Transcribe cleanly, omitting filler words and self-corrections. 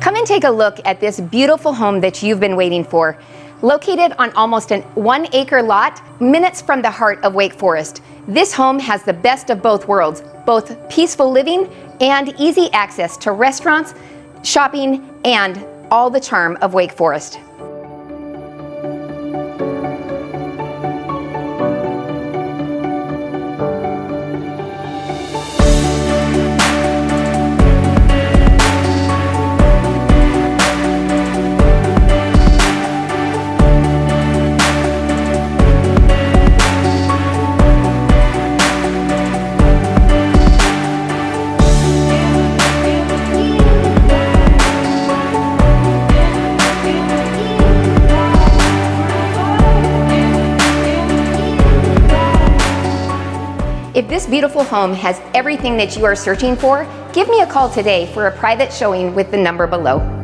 Come and take a look at this beautiful home that you've been waiting for. Located on almost an 1-acre lot, minutes from the heart of Wake Forest, this home has the best of both worlds, both peaceful living and easy access to restaurants, shopping, and all the charm of Wake Forest. If this beautiful home has everything that you are searching for, give me a call today for a private showing with the number below.